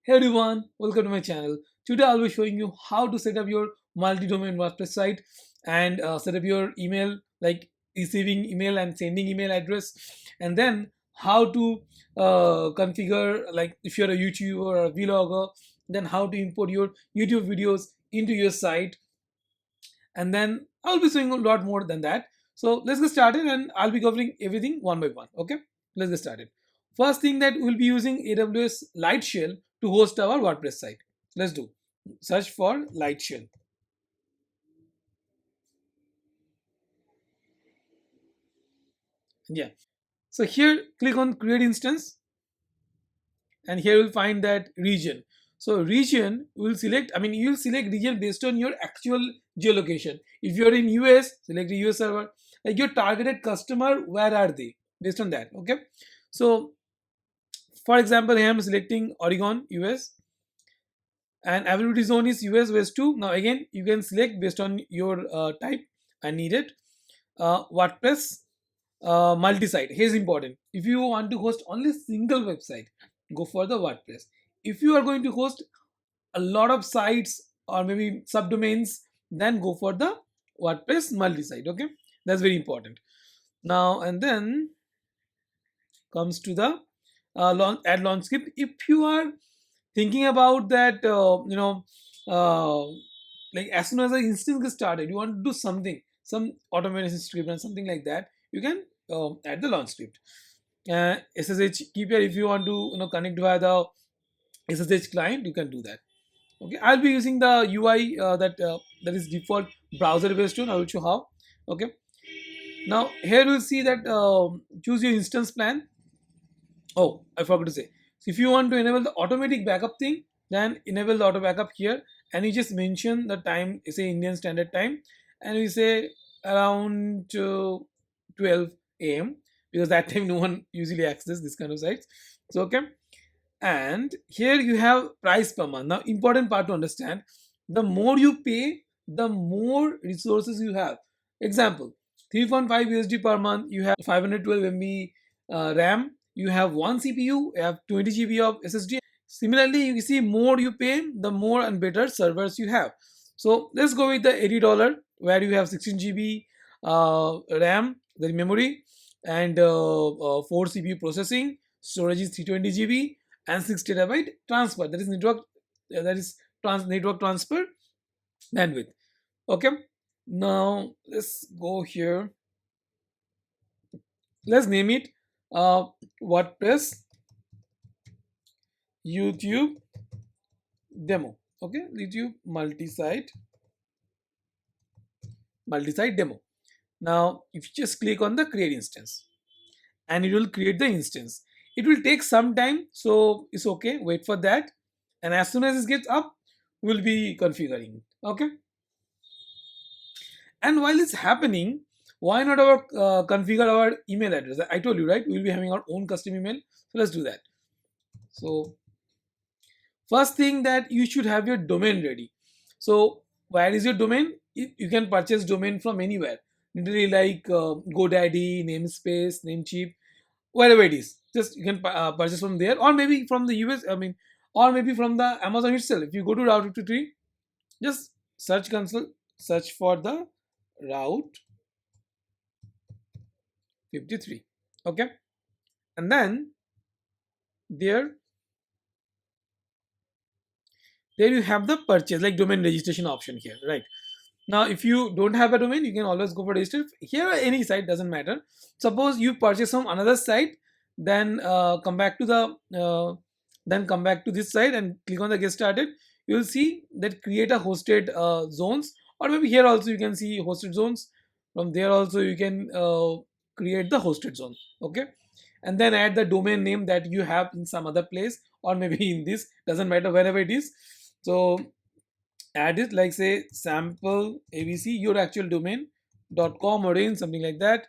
Hey everyone, welcome to my channel. Today I'll be showing you how to set up your multi-domain WordPress site and set up your email, like receiving email and sending email address, and then how to configure, like if you're a YouTuber or a vlogger, then how to import your YouTube videos into your site, and then I'll be showing a lot more than that. So let's get started, and I'll be covering everything one by one. Okay, let's get started. First thing, that we'll be using AWS Lightshell to host our WordPress site. Let's do search for Lightshell. Yeah. So here click on create instance, and here you'll find that region. So region will select, I mean you'll select region based on your actual geolocation. If you're in US, select the US server. Like your targeted customer, where are they, based on that. Okay, so for example, I am selecting Oregon, US, and availability zone is US West 2. Now again, you can select based on your type and need it. WordPress multi-site. Here's important. If you want to host only single website, go for the WordPress. If you are going to host a lot of sites or maybe subdomains, then go for the WordPress multi-site. Okay, that's very important. Now and then comes to the add launch script. If you are thinking about that, uh, like as soon as the instance gets started, you want to do something, some automation script and something like that, you can add the launch script. SSH keeper, if you want to connect via the SSH client, you can do that. Okay, I'll be using the UI that is default browser based one. I will show how. Okay, now here we'll see that choose your instance plan. Oh, I forgot to say. So if you want to enable the automatic backup thing, then enable the auto backup here, and you just mention the time, say Indian Standard Time, and we say around 12 a.m. because that time no one usually access this kind of sites. So okay, and here you have price per month. Now important part to understand: the more you pay, the more resources you have. Example: 3.5 USD per month, you have 512 MB RAM, you have one CPU, you have 20 GB of SSD. Similarly, you see, more you pay, the more and better servers you have. So let's go with the $80, where you have 16 GB RAM, the memory, and 4 CPU processing. Storage is 320 GB and 6 TB transfer. That is network transfer bandwidth. Okay. Now let's go here. Let's name it WordPress YouTube demo. Okay, YouTube multi-site demo. Now if you just click on the create instance, and it will create the instance. It will take some time, so it's okay, wait for that, and as soon as it gets up, we'll be configuring it. Okay, and while it's happening, why not configure our email address? I told you, right, we'll be having our own custom email, so let's do that. So first thing, that you should have your domain ready. So where is your domain? You can purchase domain from anywhere, literally, like GoDaddy, Namespace, Namecheap, wherever it is. Just you can purchase from there, or maybe from the US. I mean, or maybe from the Amazon itself. If you go to Route 53, just search console, search for the Route 53. Okay, and then there you have the purchase, like domain registration option here, right? Now if you don't have a domain, you can always go for register here. Any site doesn't matter. Suppose you purchase from another site, then come back to this site and click on the get started. You'll see that create a hosted zones, or maybe here also you can see hosted zones. From there also you can create the hosted zone. Okay, and then add the domain name that you have in some other place, or maybe in this, doesn't matter, wherever it is. So add it, like say sample abc, your actual domain.com or in something like that,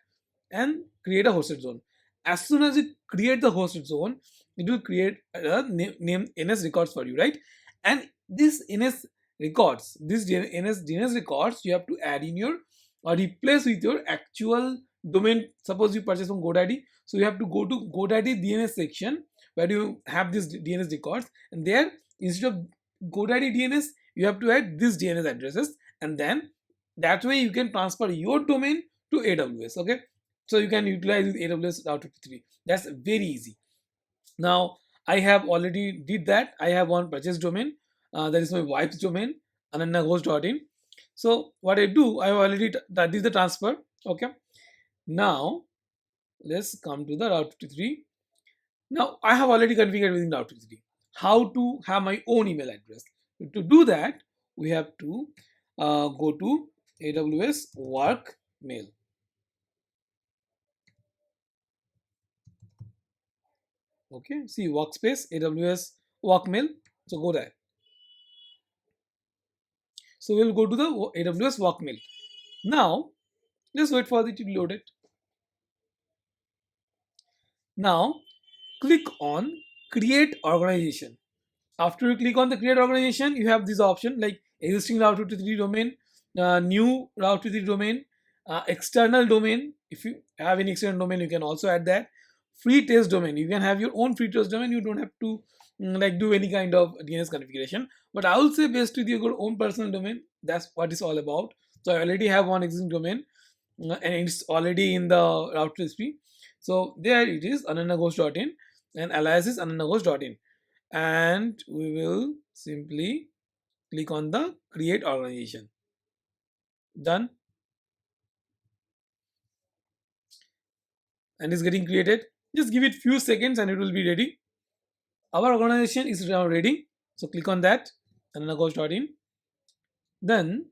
and create a hosted zone. As soon as you create the hosted zone, it will create a name ns records for you, right? And this ns records, this ns records, you have to add in your, or replace with your actual domain. Suppose you purchase from GoDaddy, so you have to go to GoDaddy DNS section, where you have these DNS records, and there instead of GoDaddy DNS, you have to add these DNS addresses, and then that way you can transfer your domain to AWS. Okay, so you can utilize AWS Route 53. That's very easy. Now I have already did that. I have one purchase domain, that is my wife's domain, anannaghosh.in. So what I do, I have already that is the transfer. Okay, now let's come to the Route 53. Now I have already configured within Route 53 how to have my own email address. To do that, we have to go to AWS Work Mail. Okay, see workspace AWS Work Mail. So go there. So we'll go to the AWS Work Mail. Now let's wait for it to load it. Now click on Create Organization. After you click on the Create Organization, you have this option like existing Route 53 domain, new Route 53 domain, external domain. If you have any external domain, you can also add that. Free test domain. You can have your own free test domain. You don't have to like do any kind of DNS configuration. But I will say best with your own personal domain. That's what it's all about. So I already have one existing domain, and it's already in the Route 53. So there it is, anannaghosh.in, and alias is anannaghosh.in, and we will simply click on the create organization. Done, and it's getting created. Just give it few seconds and it will be ready. Our organization is now ready, so click on that, anannaghosh.in. Then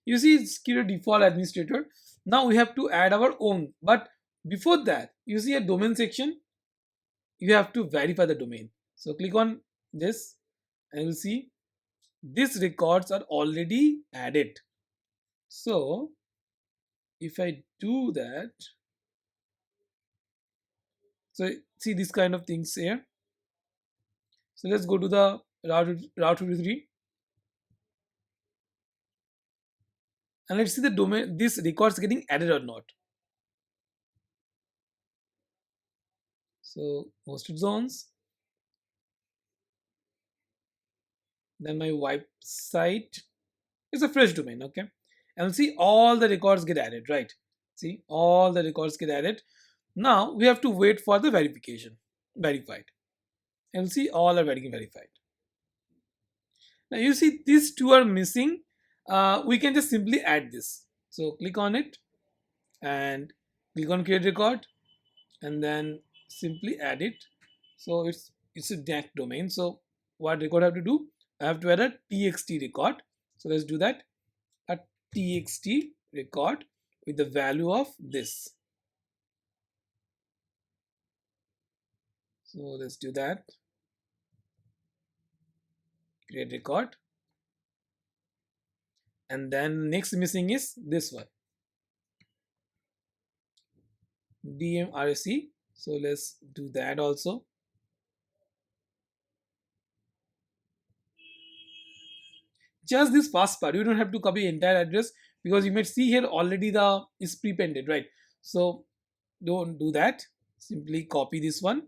you see it's created default administrator. Now we have to add our own, but before that you see a domain section. You have to verify the domain, so click on this and you'll see these records are already added. So if I do that, so see this kind of things here. So let's go to the route 53 and let's see the domain, this records getting added or not. So hosted zones, then my website is a fresh domain. Okay, and see all the records get added, right? See all the records get added. Now we have to wait for the verification, verified, and see all are getting verified. Now you see these two are missing. We can just simply add this. So click on it and click on create record and then simply add it. So it's a DAC domain. So what record I have to do? I have to add a txt record. So let's do that. A txt record with the value of this. So let's do that. Create record. And then next missing is this one, DMRC. So let's do that also. Just this first part, you don't have to copy entire address because you might see here already the is prepended, right? So don't do that. Simply copy this one,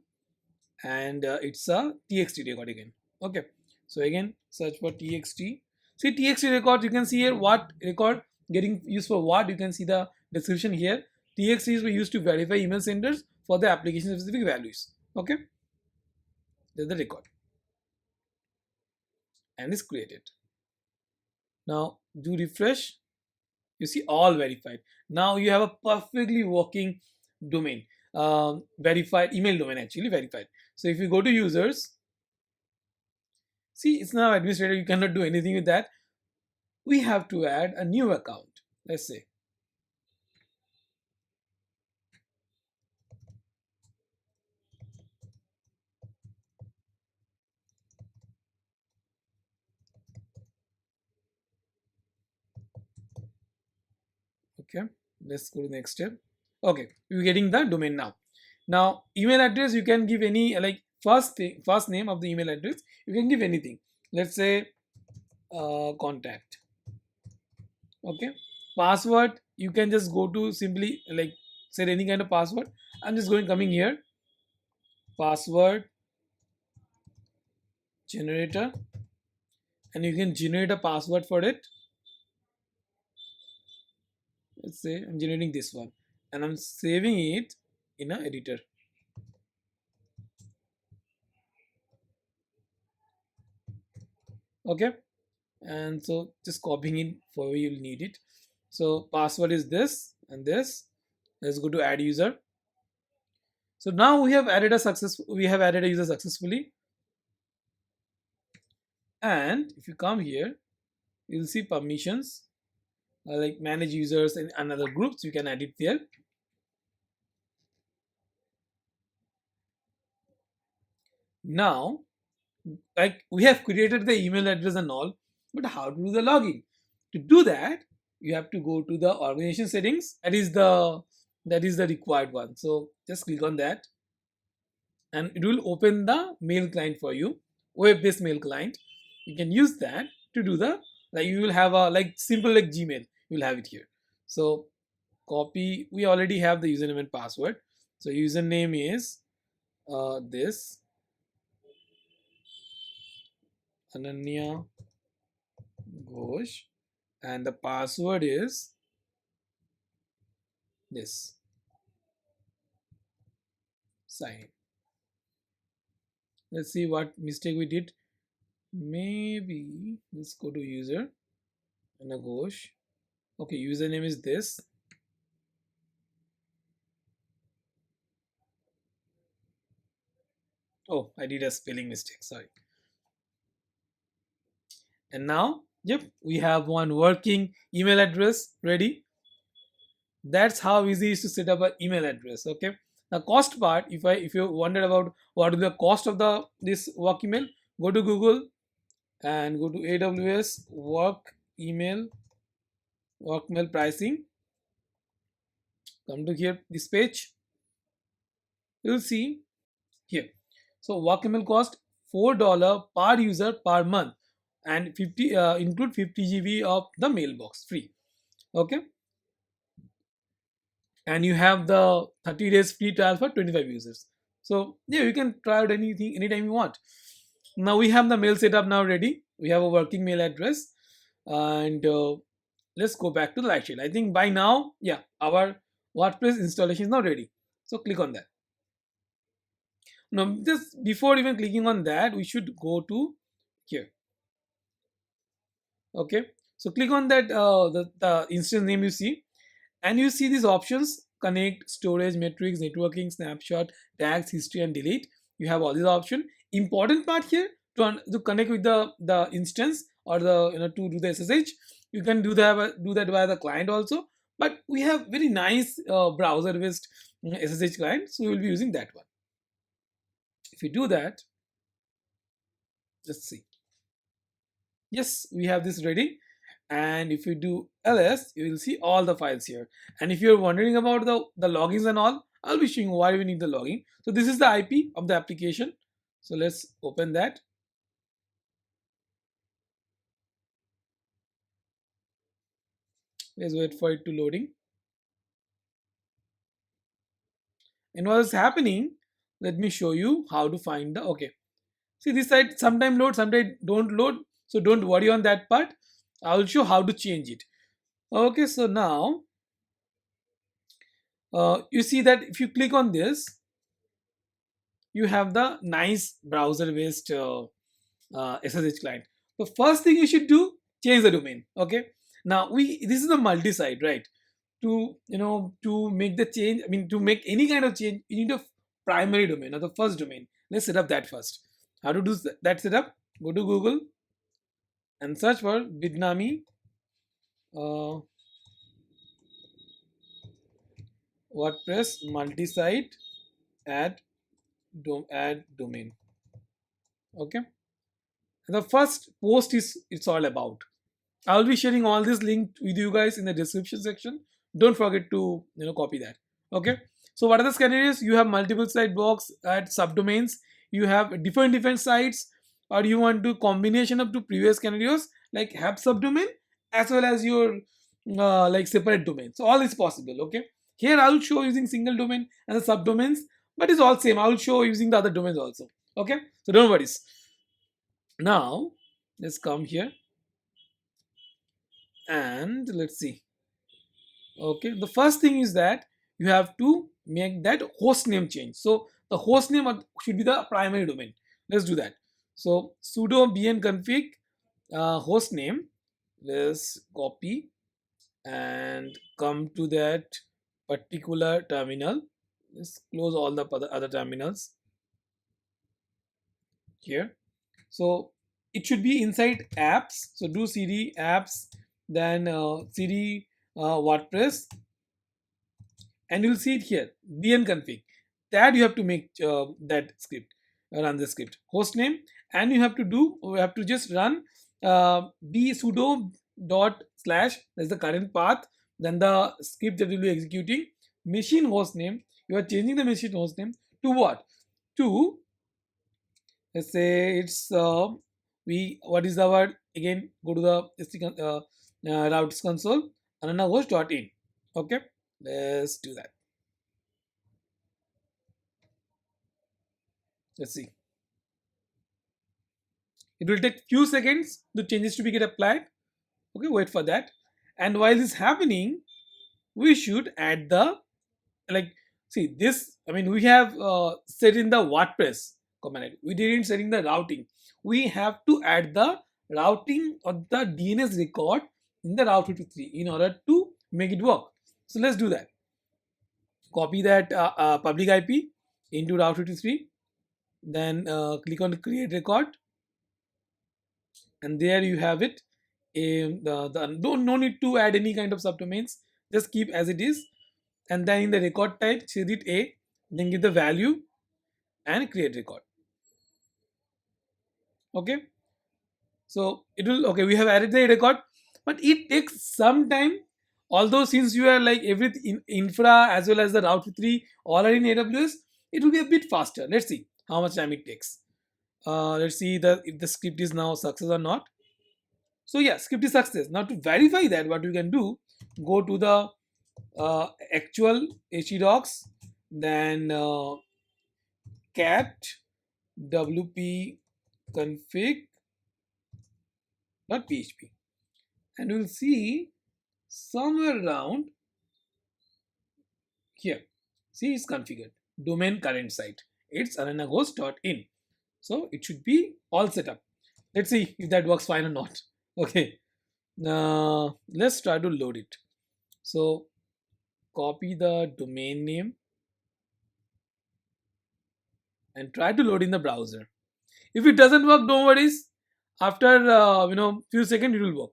and it's a txt record again. Okay, so again search for txt. See txt record, you can see here what record getting used for what. You can see the description here. txt is used to verify email senders for the application specific values. Okay, there's the record and it's created. Now do refresh. You see all verified. Now you have a perfectly working domain, verified email domain, actually verified. So if you go to users, see it's now administrator, you cannot do anything with that. We have to add a new account. Let's say okay, let's go to the next step. Okay, you're getting the domain now. Now email address, you can give any like first name of the email address, you can give anything. Let's say contact. Okay, password, you can just go to simply like set any kind of password. I'm just going coming here, password generator, and you can generate a password for it. Let's say I'm generating this one, and I'm saving it in an editor. Okay, and so just copying it for where you'll need it. So password is this and this. Let's go to add user. So now we have added a user successfully. And if you come here, you'll see permissions, like manage users and another groups. You can add it there. Now, like we have created the email address and all, but how to do the login? To do that, you have to go to the organization settings. That is the required one. So just click on that, and it will open the mail client for you, web-based mail client. You can use that to do the, like you will have a like simple like Gmail. You will have it here. So copy. We already have the username and password. So username is this Ananya Ghosh, and the password is this. Sign. Let's see what mistake we did. Maybe let's go to user and a Ghosh. Okay, username is this. Oh, I did a spelling mistake. Sorry. And now, yep, we have one working email address ready. That's how easy it is to set up an email address. Okay. The cost part, if you wondered about what is the cost of the this work email, go to Google and go to AWS work mail pricing. Come to here this page. You'll see here. So work email cost $4 per user per month, and 50 include 50 GB of the mailbox free. Okay, and you have the 30 days free trial for 25 users. So yeah, you can try out anything anytime you want. Now we have the mail setup now ready. We have a working mail address, and let's go back to the light sheet. I think by now, yeah, our WordPress installation is now ready. So click on that. Now, just before even clicking on that, we should go to here. Okay, so click on that the instance name you see, and you see these options: connect, storage, metrics, networking, snapshot, tags, history, and delete. You have all these options. Important part here to connect with the instance, or the to do the SSH. You can do that via the client also, but we have very nice browser based SSH client, so we will be using that one. If you do that, let's see. Yes, we have this ready. And if you do ls, you will see all the files here. And if you're wondering about the logins and all, I'll be showing why we need the login. So this is the IP of the application. So let's open that. Let's wait for it to loading. And what's happening, let me show you how to find the, okay, see this site sometime load, sometime don't load, so don't worry on that part. I'll show how to change it. Okay, so now you see that if you click on this, you have the nice browser based SSH client. The first thing you should do, change the domain. Okay, now this is a multi-site, right? To make the change, I mean to make any kind of change, you need a primary domain or the first domain. Let's set up that first. How to do that setup? Go to Google and search for Bitnami uh, WordPress multi-site add domain. Okay, and the first post is it's all about. I'll be sharing all this link with you guys in the description section. Don't forget to copy that. Okay. So what are the scenarios? You have multiple site blocks at subdomains. You have different sites, or you want to combination of two previous scenarios like have subdomain as well as your like separate domain. So all is possible. Okay. Here I'll show using single domain and the subdomains, but it's all same. I'll show using the other domains also. Okay. So don't worry. Now let's come here and let's see. Okay, the first thing is that you have to make that host name change. So the host name should be the primary domain. Let's do that. So sudo bnconfig host name. Let's copy and come to that particular terminal. Let's close all the other terminals here. So it should be inside apps. So do cd apps, then cd WordPress, and you'll see it here bnconfig. That you have to make that script, run the script host name, and you have to just run b sudo dot slash, that's the current path, then the script that will be executing machine host name. You are changing the machine host name to what? To, let's say it's we what is the word again, go to the routes console, ananahost.in. Okay, let's do that. Let's see. It will take few seconds the changes to be get applied. Okay, wait for that. And while this is happening, we should add the, like, see this. I mean, we have set in the WordPress command. We didn't set in the routing. We have to add the routing of the DNS record in the Route 53 in order to make it work. So let's do that. Copy that public IP into Route 53. Then click on create record, and there you have it. No need to add any kind of subdomains, just keep as it is, and then in the record type change it a, then give the value and create record. Okay, so it will, okay, we have added the record, but it takes some time. Although since you are like everything in infra as well as the route 3 all are in AWS, it will be a bit faster. Let's see how much time it takes. Let's see if the script is now success or not. So yeah, script is success. Now to verify that, what you can do, go to the actual htdocs, then cat wp config.php, and you'll see somewhere around here. See, it's configured. Domain current site. It's ananahost.in. So it should be all set up. Let's see if that works fine or not. Okay. Now let's try to load it. So copy the domain name and try to load in the browser. If it doesn't work, don't worry. After few seconds it will work.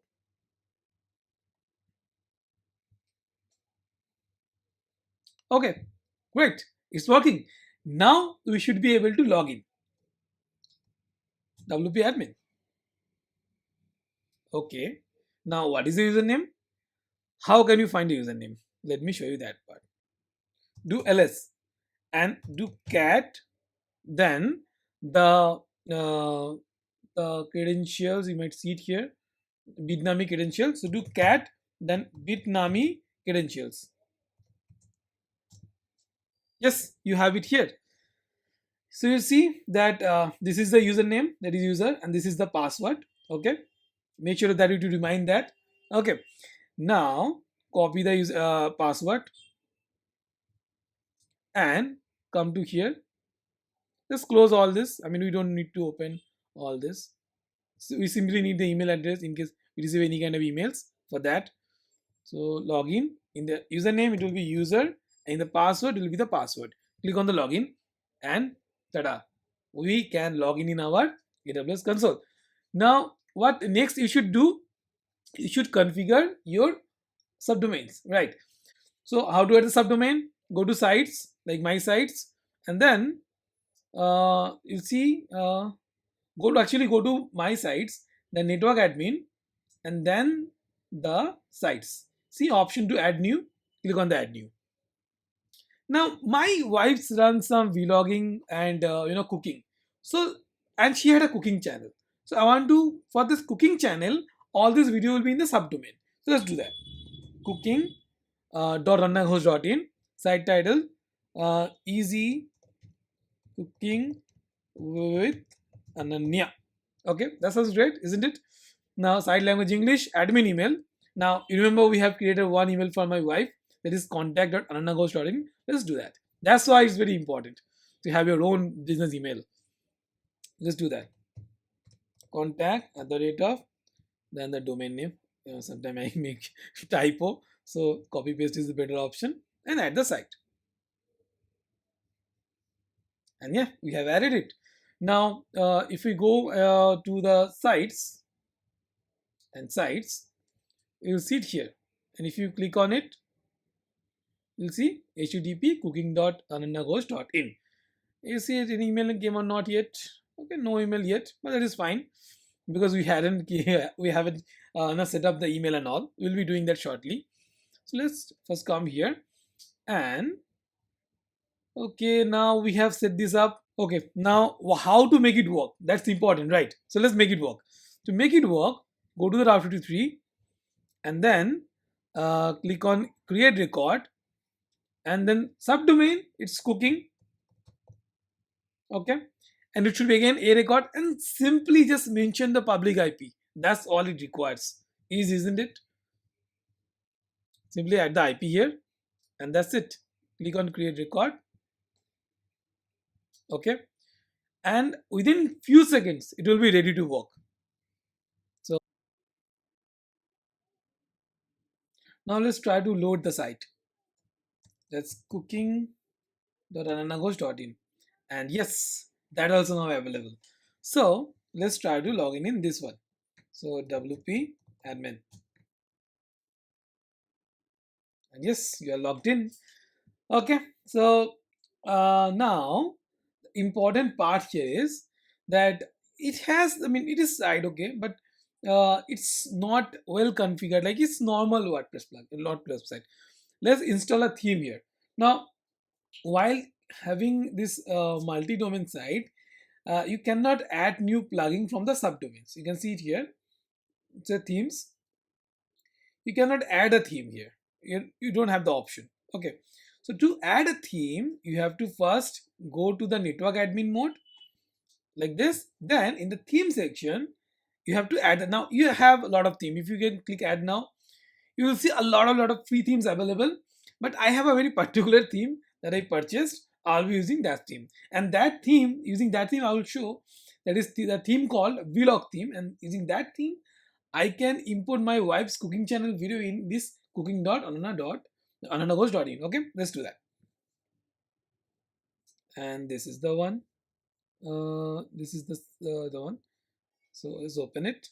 Okay, great. It's working. Now we should be able to log in. WP admin. Okay. Now what is the username? How can you find the username? Let me show you that part. Do ls and do cat, then the credentials, you might see it here, bitnami credentials. So do cat, then bitnami credentials. Yes, you have it here. So you see that this is the username, that is user, and this is the password. Okay, make sure that you to remind that. Okay, now copy the password and come to here. Just close all this. I mean, we don't need to open all this. So we simply need the email address in case we receive any kind of emails for that. So login, in the username it will be user, and in the password it will be the password. Click on the login, and tada, we can log in our AWS console. Now what next you should do, you should configure your subdomains, right? So how to add the subdomain? Go to sites like my sites, and then you see go to my sites, then network admin, and then the sites. See option to add new, click on the add new. Now my wife's run some vlogging and cooking, so, and she had a cooking channel. So I want to, for this cooking channel, all this video will be in the subdomain. So let's do that. Cooking .runnerhost.in, site title easy cooking with Ananya. Okay, that sounds great, isn't it? Now, side language English, admin email. Now, you remember we have created one email for my wife, that is contact.ananaghosh.in. Let's do that. That's why it's very important to have your own business email. Let's do that. Contact at the rate of, then the domain name. Sometimes I make typo, so copy paste is the better option, and add the site. And yeah, we have added it. Now, if we go to the sites and sites, you'll see it here. And if you click on it, you'll see http cooking.anandaghosh.in. You see it, an email came or not yet? Okay, no email yet, but that is fine because we haven't not set up the email and all. We'll be doing that shortly. So let's first come here and okay, now we have set this up. Okay, now how to make it work? That's important, right? So let's make it work. To make it work, go to the Route 53 and then click on create record and then subdomain, it's cooking. Okay, and it should be again a record and simply just mention the public IP. That's all it requires. Easy, isn't it? Simply add the IP here and that's it. Click on create record. Okay, and within few seconds it will be ready to work. So now let's try to load the site. That's cooking.ananaghosh.in, and yes, that also now available. So let's try to log in this one. So WP admin, and yes, you are logged in. Okay, so now important part here is that it has, I mean, it is site, okay, but it's not well configured like it's normal WordPress plugin, WordPress website. Let's install a theme here. Now, while having this multi-domain site, you cannot add new plugin from the subdomains. You can see it here. It's a themes. You cannot add a theme here. You don't have the option. Okay. So to add a theme, you have to first go to the network admin mode like this. Then in the theme section, you have to add. Now you have a lot of theme. If you can click add now, you will see a lot of free themes available. But I have a very particular theme that I purchased. I'll be using that theme, and that theme, using that theme, I will show that is the theme called vlog theme, and using that theme I can import my wife's cooking channel video in this cooking.anana.ananaghosh.in. Okay, let's do that. And this is the one. This is the one. So let's open it.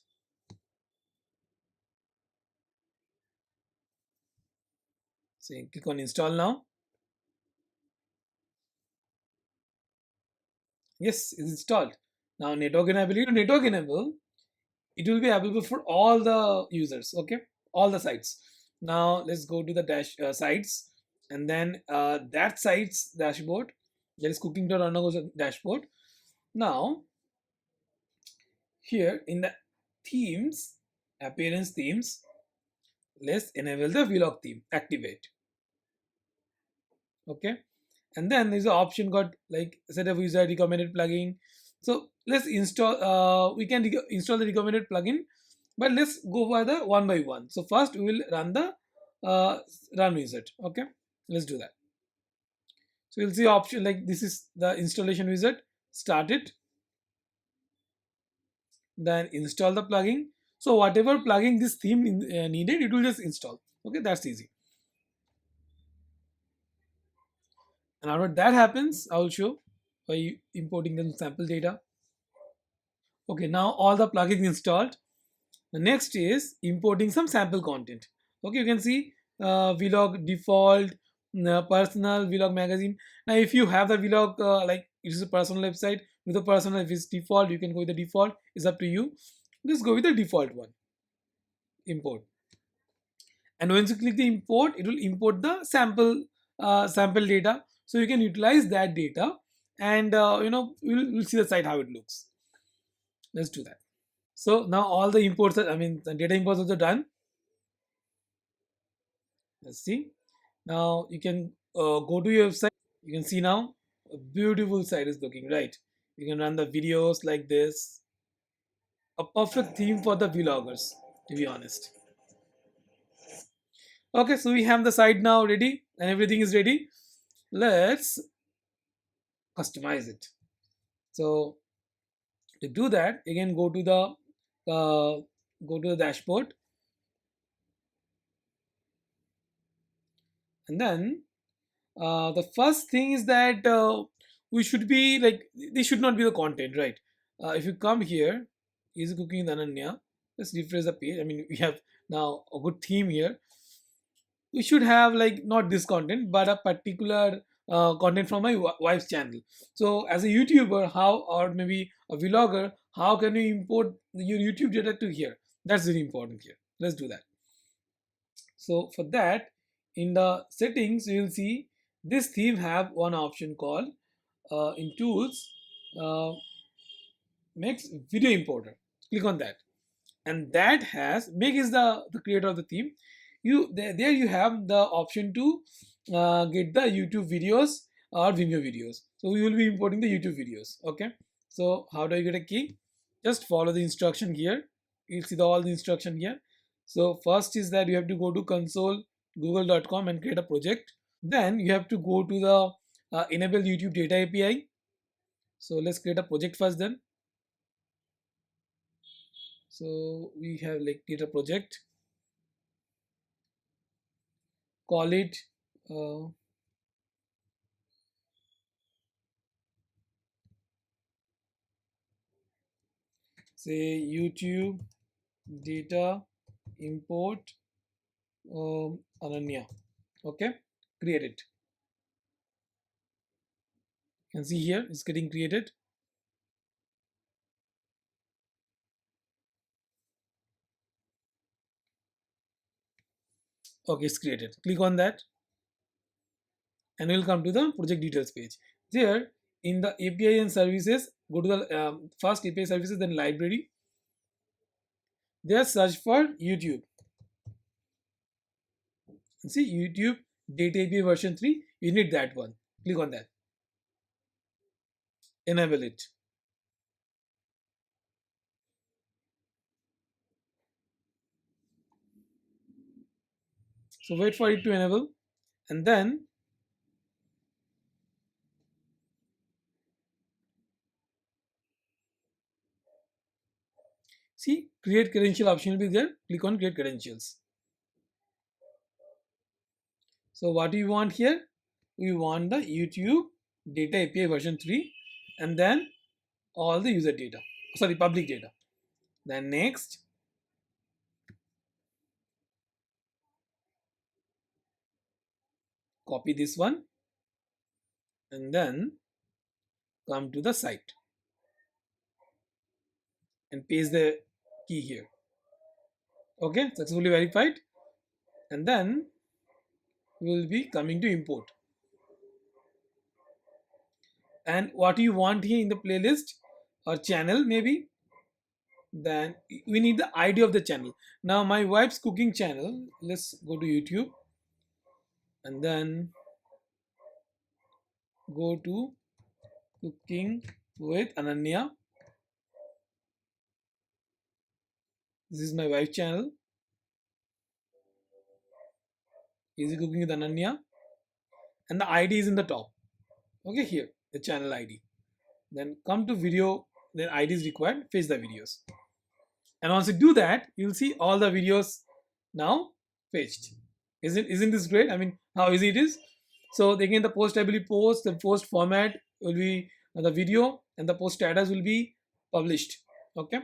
So you click on install now. Yes, it's installed. Now network enable. Network enable, it will be available for all the users. Okay, all the sites. Now let's go to the sites, and then that site's dashboard, that is cooking.anaghosh dashboard. Now here in the themes, appearance themes, let's enable the vlog theme, activate. Okay, and then there's an option got like set up user recommended plugin. So let's install, we can install the recommended plugin, but let's go by the one by one. So first we will run the run wizard. Okay, let's do that. So you'll see option like this is the installation wizard. Start it, then install the plugin. So whatever plugin this theme needed, it will just install. Okay, that's easy. And after that happens, I will show by importing the sample data. Okay, now all the plugins installed. The next is importing some sample content. Okay, you can see vlog default, personal vlog magazine. Now if you have the vlog like it is a personal website with a personal, if it's default you can go with the default, it's up to you. Just go with the default one, import. And once you click the import, it will import the sample data, so you can utilize that data and we'll see the site how it looks. Let's do that. So now all the imports are, I mean the data imports are done. Let's see. Now you can go to your website. You can see now a beautiful site is looking, right? You can run the videos like this. a perfect theme for the vloggers, to be honest. Okay, so we have the site now ready and everything is ready. Let's customize it. So to do that, again uh, go to the dashboard, and then the first thing is that we should be like, this should not be the content, right? If you come here, easy cooking with Ananya, let's refresh the page. I mean, we have now a good theme here. We should have like not this content but a particular content from my wife's channel. So as a YouTuber, how, or maybe a vlogger, how can you import your YouTube data to here? That's very important here. Let's do that. So for that, in the settings you will see this theme have one option called in tools, uh, makes video importer. Click on that, and that has make is the creator of the theme. You there you have the option to get the YouTube videos or Vimeo videos. So we will be importing the YouTube videos. Okay, so how do I get a key? Just follow the instruction here. You'll see all the instruction here. So first is that you have to go to console google.com and create a project. Then you have to go to the enable YouTube data API. So let's create a project first. Then so we have like create a project, call it uh, say YouTube data import Ananya. Okay, create it. You can see here it's getting created. Okay, it's created. Click on that and we'll come to the project details page. There in the API and services, go to the first API services, then library. There search for YouTube. See YouTube data API version 3. You need that one. Click on that. Enable it. So wait for it to enable, and then see create credential option will be there. Click on create credentials. So what do you want here? We want the YouTube data API version 3 and then all the user data. Sorry, public data. Then next, copy this one and then come to the site and paste the key here. Okay, successfully verified. And then we will be coming to import. And what you want here in the playlist or channel maybe, then we need the ID of the channel. Now my wife's cooking channel, let's go to YouTube and then go to cooking with Ananya. This is my wife channel, easy cooking with Ananya, and the ID is in the top. Okay, here the channel ID. Then come to video, then ID is required, fetch the videos. And once you do that, you'll see all the videos now fetched. Isn't this great? I mean, how easy it is. So again, the post ability post, the post format will be the video, and the post status will be published. Okay,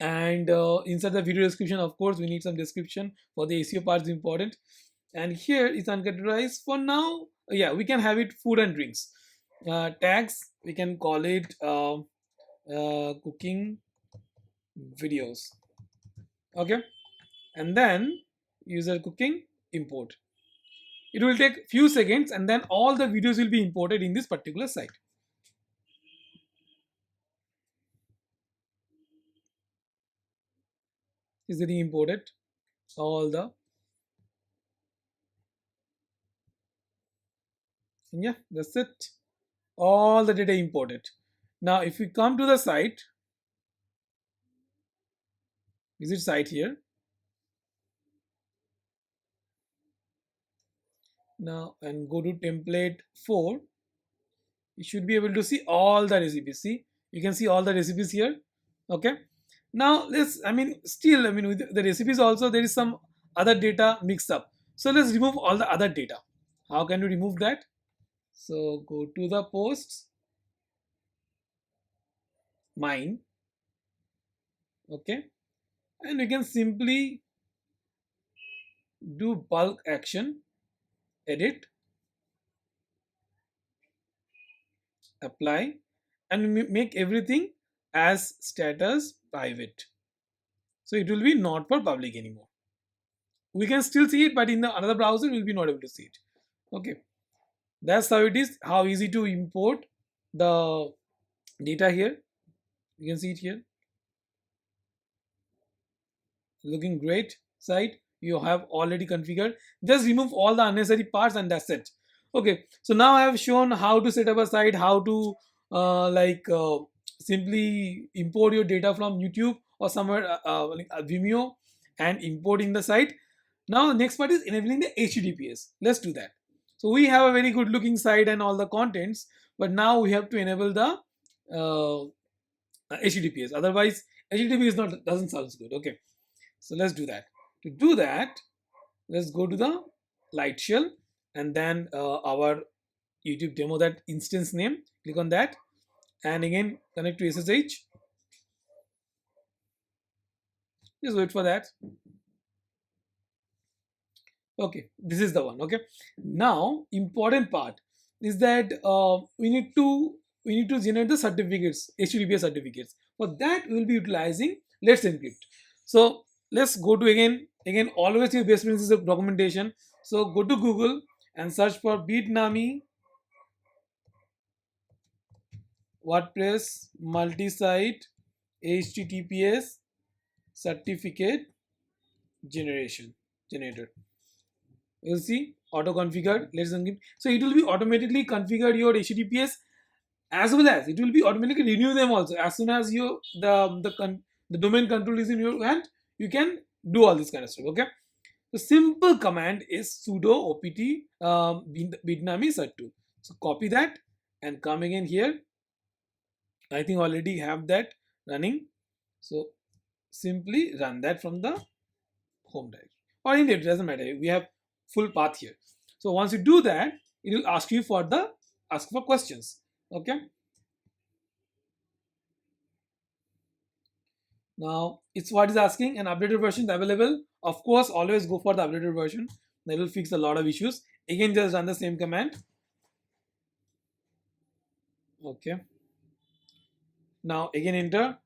and inside the video description, of course, we need some description for the SEO part is important. And here is uncategorized for now. Yeah, we can have it food and drinks. Tags we can call it cooking videos. Okay, and then user cooking import. It will take few seconds and then all the videos will be imported in this particular site. Is getting imported all the, and yeah, that's it, all the data imported. Now if we come to the site, visit site here. Now and go to template 4. You should be able to see all the recipes. See, you can see all the recipes here. Okay. Now let's, I mean, still, I mean, with the recipes also there is some other data mixed up. So let's remove all the other data. How can we remove that? So go to the posts, mine. Okay. And we can simply do bulk action, edit, apply, and make everything as status private. So it will be not for public anymore. We can still see it, but in the another browser we'll be not able to see it. Okay, that's how it is. How easy to import the data here. You can see it here. Looking great site. You have already configured. Just remove all the unnecessary parts and that's it. Okay, so now I have shown how to set up a site, how to simply import your data from YouTube or somewhere like Vimeo and importing the site. Now the next part is enabling the HTTPS. Let's do that. So we have a very good looking site and all the contents, but now we have to enable the HTTPS. Otherwise, HTTP is not doesn't sound good. Okay, so let's do that. To do that, let's go to the light shell and then our YouTube demo, that instance name. Click on that and again connect to SSH. Just wait for that. Okay, this is the one. Okay, now important part is that we need to generate the certificates, HTTPS certificates. For that we will be utilizing Let's Encrypt. So let's go to again always your best principles of documentation. So go to Google and search for Bitnami WordPress multi-site HTTPS certificate generator. You'll see auto configured. Let's encrypt. So it will be automatically configured your HTTPS, as well as it will be automatically renew them also. As soon as you the domain control is in your hand, you can do all this kind of stuff. Okay. The simple command is sudo opt bitnami cert2. So copy that and come again here. I think already have that running. So simply run that from the home directory or in it doesn't matter. We have full path here. So once you do that, it will ask for questions. Okay. Now it's what is asking, an updated version is available. Of course, always go for the updated version. That will fix a lot of issues. Again, just run the same command. Okay. Now again enter,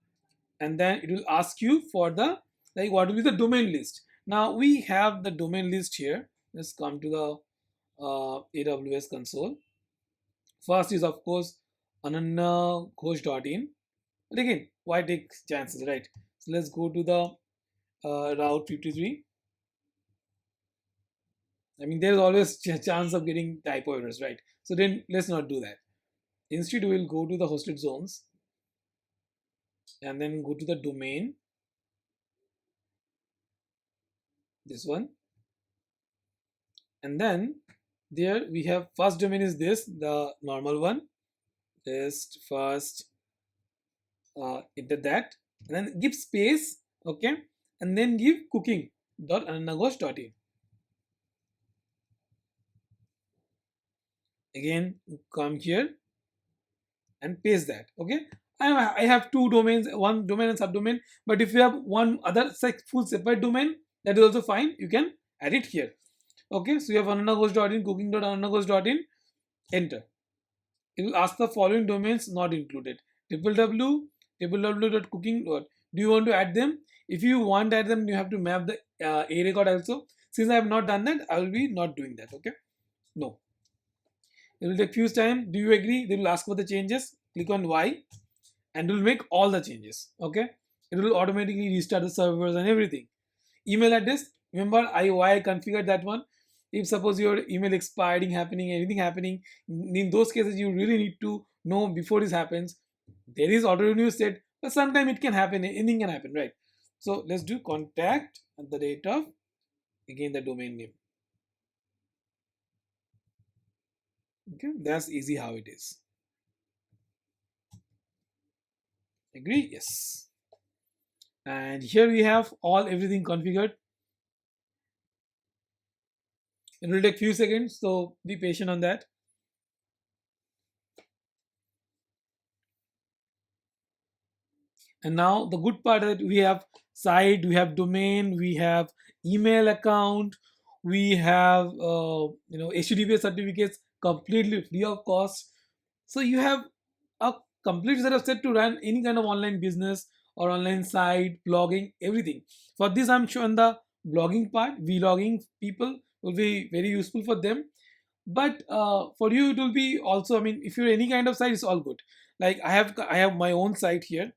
and then it will ask you for the like what will be the domain list. Now we have the domain list here. Let's come to the AWS console. First is of course anannaghosh.in. But again, why take chances, right? So let's go to the route 53. I mean, there's always chance of getting typo errors, right? So then let's not do that. Instead, we'll go to the hosted zones and then go to the domain. This one. And then there we have first domain is this, the normal one. Just first enter that and then give space, okay, and then give cooking.anannaghosh.in. Again come here and paste that. Okay, I have two domains, one domain and subdomain, but if you have one other full separate domain, that is also fine. You can add it here. Okay, so you have anannaghosh.in, cooking.anannaghosh.in, enter. It will ask the following domains not included: www.cooking. Do you want to add them? If you want to add them, you have to map the A record also. Since I have not done that, I will be not doing that. Okay, no. It will take few time. Do you agree? They will ask for the changes. Click on Y, and it will make all the changes. Okay, it will automatically restart the servers and everything. Email address. Remember, why I configured that one. If suppose your email expiring happening, anything happening, in those cases you really need to know before this happens. There is auto renew set, but sometimes it can happen. Anything can happen, right? So let's do contact at the rate of, again, the domain name. Okay, that's easy how it is. Agree? Yes. And here we have everything configured. It will take few seconds, so be patient on that. And now the good part that we have site, we have domain, we have email account, we have HTTPS certificates completely free of cost. So you have a complete set of set to run any kind of online business or online site, blogging, everything. For this, I'm sure the blogging part, vlogging people will be very useful for them. But for you, it will be also. I mean, if you're any kind of site, it's all good. Like I have my own site here.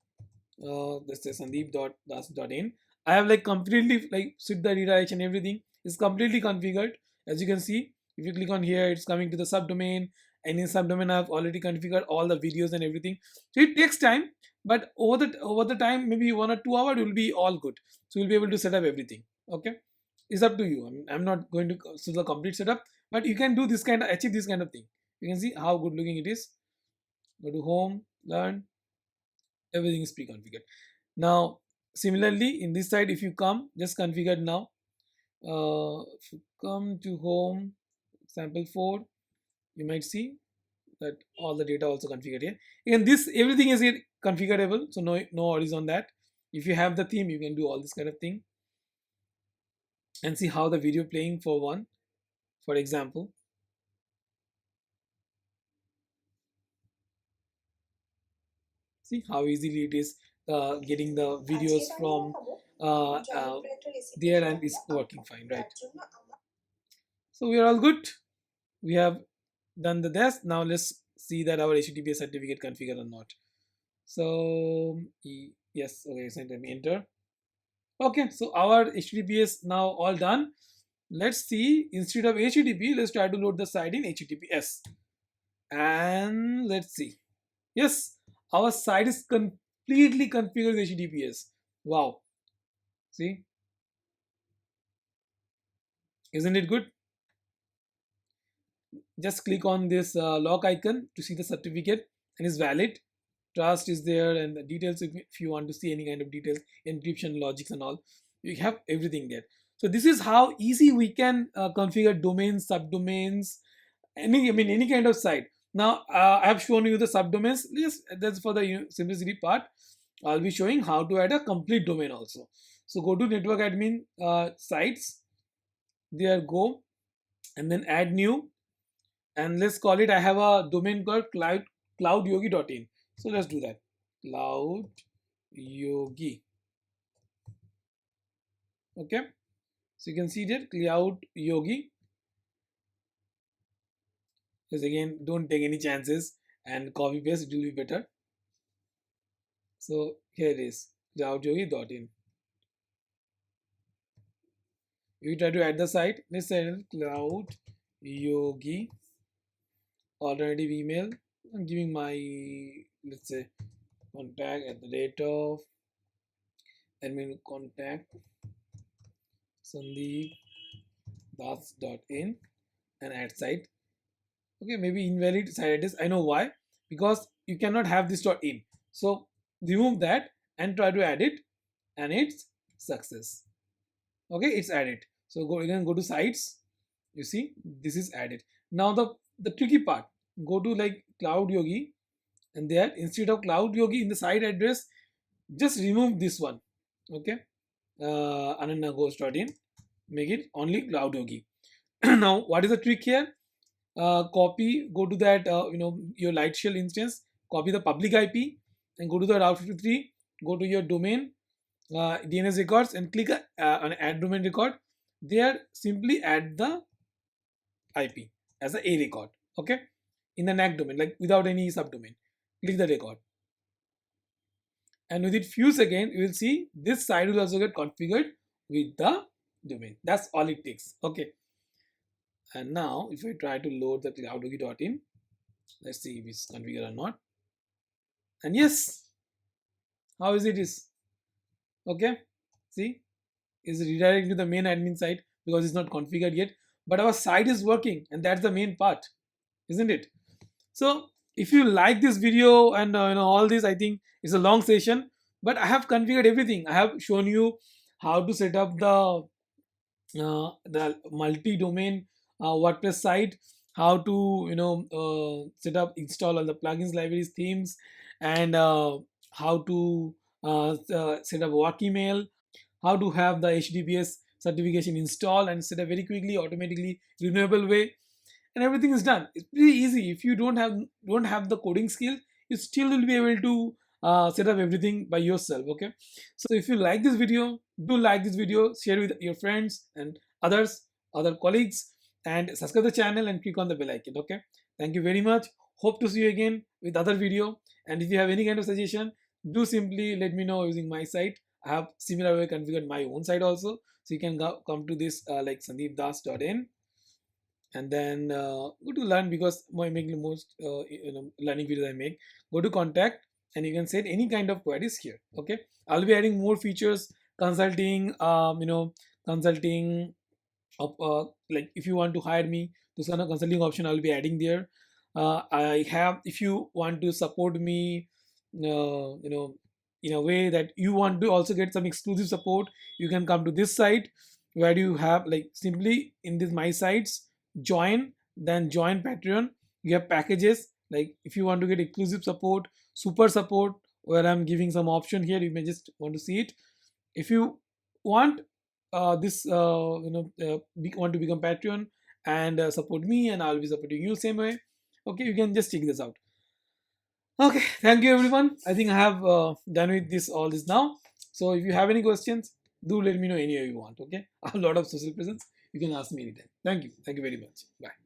This is sandeep.das.in. I have like completely like set the redirection, everything is completely configured. As you can see, if you click on here, it's coming to the subdomain, and in subdomain I've already configured all the videos and everything. So it takes time, but over the time, maybe 1 or 2 hours, will be all good. So you'll be able to set up everything. Okay, it's up to you. I mean, I'm not going to do the complete setup, but you can do this kind of achieve this kind of thing. You can see how good looking it is. Go to home, learn, everything is pre-configured. Now similarly in this side, if you come just configured now, if you come to home, sample 4, you might see that all the data also configured here. Again, this everything is here configurable, so no worries on that. If you have the theme, you can do all this kind of thing. And see how the video playing for one, for example. See how easily it is getting the videos from there, and it's working fine, right? So we are all good. We have done the test. Now let's see that our HTTPS certificate configured or not. So yes, okay, so let me enter. Okay, so our HTTPS now all done. Let's see, instead of HTTP, let's try to load the site in HTTPS. And let's see. Yes, our site is completely configured with HTTPS. Wow. See, isn't it good? Just click on this lock icon to see the certificate, and it's valid. Trust is there, and the details, if you want to see any kind of details, encryption logics and all, you have everything there. So this is how easy we can configure domains, subdomains, any kind of site. Now I have shown you the subdomains. Yes, that's for the simplicity part. I'll be showing how to add a complete domain also. So go to network admin sites, there go, and then add new, and let's call it, I have a domain called cloudyogi.in. So let's do that. Cloud Yogi. Okay, so you can see that Cloud Yogi is, again, don't take any chances and copy paste, it will be better. So here it is, cloudyogi.in. If you try to add the site, let's say Cloud Yogi alternative email. I'm giving my, let's say, contact at the rate of admin contact Sandeep das.in and add site. Okay, maybe invalid site address. I know why, because you cannot have this .in. So remove that and try to add it, and it's success. Okay, it's added. So go to sites. You see, this is added. Now the tricky part. Go to like Cloud Yogi, and there, instead of Cloud Yogi in the site address, just remove this one. Okay, anandaghost.in. Make it only Cloud Yogi. Now, what is the trick here? Copy, go to that your Lightshell instance, copy the public IP, and go to the Route 53. Go to your domain DNS records and click on add domain record. There, simply add the IP as a record. Okay, in the NAC domain, like without any subdomain. Click the record, and within few seconds, you will see this site will also get configured with the domain. That's all it takes. Okay. And now if I try to load the cloudyogi.in, let's see if it's configured or not. And yes, how is it is? Okay. See, is redirecting to the main admin site because it's not configured yet. But our site is working, and that's the main part, isn't it? So if you like this video and all this, I think it's a long session, but I have configured everything. I have shown you how to set up the multi-domain WordPress site, how to set up, install all the plugins, libraries, themes, and how to set up work email, how to have the HTTPS certification installed and set up very quickly, automatically, renewable way, and everything is done. It's pretty easy. If you don't have the coding skill, you still will be able to set up everything by yourself. Okay, so if you like this video, do like this video, share with your friends and other colleagues, and subscribe the channel and click on the bell icon. Okay, thank you very much. Hope to see you again with other video. And if you have any kind of suggestion, do simply let me know using my site. I have similar way configured my own site also, so you can come to this like sandeepdas.in, and then go to learn, because I make the most learning videos I make. Go to contact, and you can set any kind of queries here. Okay, I'll be adding more features, consulting, consulting of like if you want to hire me, this kind of consulting option I'll be adding there. I have, if you want to support me, in a way that you want to also get some exclusive support, you can come to this site, where you have like simply in this my sites, join, then join Patreon. You have packages, like if you want to get exclusive support, super support, where I'm giving some option here, you may just want to see it. If you want this want to become Patreon and support me, and I'll be supporting you same way. Okay, you can just check this out. Okay, thank you everyone. I think I have done with this all this now. So if you have any questions, do let me know any way you want. Okay, I have a lot of social presence, you can ask me anytime. Thank you very much. Bye.